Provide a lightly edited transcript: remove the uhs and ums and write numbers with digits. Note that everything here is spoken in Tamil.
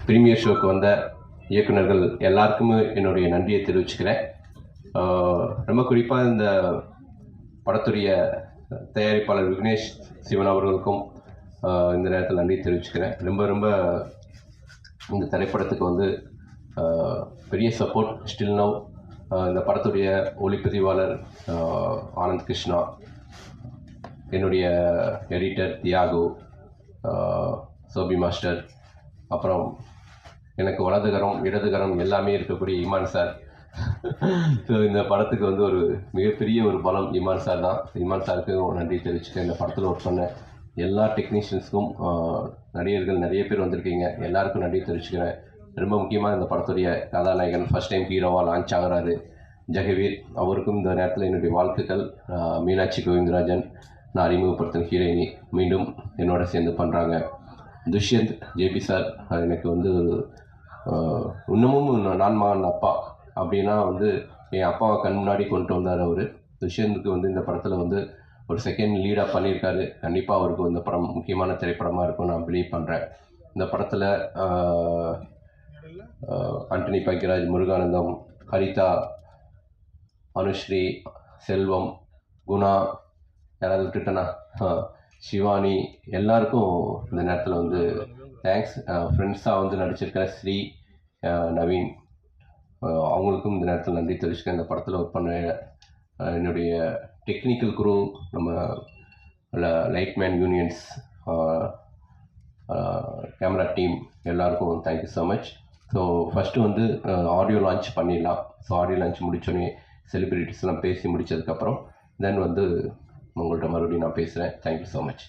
பிரீமியர் ஷோக்கு வந்த இயக்குநர்கள் எல்லாருக்குமே என்னுடைய நன்றியை தெரிவிச்சுக்கிறேன். ரொம்ப குறிப்பாக இந்த படத்துடைய தயாரிப்பாளர் விக்னேஷ் சிவன் அவர்களுக்கும் இந்த நேரத்தில் நன்றி தெரிவிச்சுக்கிறேன். ரொம்ப இந்த திரைப்படத்துக்கு வந்து பெரிய சப்போர்ட் ஸ்டில் நவ். இந்த படத்துடைய ஒளிப்பதிவாளர் ஆனந்த் கிருஷ்ணா, என்னுடைய எடிட்டர் தியாகு, சோபி மாஸ்டர், அப்புறம் எனக்கு வலதுகரம் இடதுகரம் எல்லாமே இருக்கக்கூடிய இமான் சார். ஸோ இந்த படத்துக்கு வந்து ஒரு மிகப்பெரிய ஒரு பலம் இமான் சார் தான். இமான் சாருக்கு நன்றி தெரிவிச்சுக்கிறேன். இந்த படத்தில் ஒர்க் பண்ண எல்லா டெக்னீஷியன்ஸுக்கும், நடிகர்கள் நிறைய பேர் வந்திருக்கீங்க, எல்லாருக்கும் நன்றி தெரிவிச்சுக்கிறேன். ரொம்ப முக்கியமாக இந்த படத்துடைய கதாநாயகன் ஃபஸ்ட் டைம் ஹீரோவாக லான்ச் ஆகிறாரு ஜெகவீர், அவருக்கும் இந்த நேரத்தில் என்னுடைய வாழ்த்துக்கள். மீனாட்சி கோவிந்தராஜன், நான் அறிமுகப்படுத்தின ஹீரோயினி, மீண்டும் என்னோட சேர்ந்து பண்ணுறாங்க. துஷ்யந்த் ஜேபி சார், எனக்கு வந்து இன்னமும் நான் மகன் அப்பா அப்படின்னா வந்து என் அப்பாவை கண் முன்னாடி கொண்டு வந்தார் அவர். துஷ்யந்துக்கு வந்து இந்த படத்தில் வந்து ஒரு செகண்ட் லீடாக பண்ணியிருக்காரு. கண்டிப்பாக அவருக்கு இந்த படம் முக்கியமான திரைப்படமாக இருக்கும் நான் பிலீவ் பண்ணுறேன். இந்த படத்தில் ஆண்டனி பக்கிராஜ், முருகானந்தம், ஹரிதா, அனுஸ்ரீ, செல்வம், குணா, யாராவது விட்டுட்டேன்னா சிவானி, எல்லாருக்கும் இந்த நேரத்தில் வந்து தேங்க்ஸ். ஃப்ரெண்ட்ஸாக வந்து நடிச்சிருக்கிற ஸ்ரீ, நவீன், அவங்களுக்கும் இந்த நேரத்தில் நன்றி தெரிவிச்சுக்கிறேன். இந்த படத்தில் ஒர்க் பண்ண என்னுடைய டெக்னிக்கல் குரூ, நம்ம லைட்மேன் யூனியன்ஸ், கேமரா டீம், எல்லாருக்கும் thank you so much. So first வந்து ஆடியோ லான்ச் பண்ணிடலாம். ஸோ ஆடியோ லான்ச் முடித்தோடனே செலிப்ரிட்டிஸ்லாம் பேசி முடித்ததுக்கப்புறம் தென் வந்து உங்கள்கிட்ட மறுபடியும் நான் பேசுகிறேன். Thank you so much.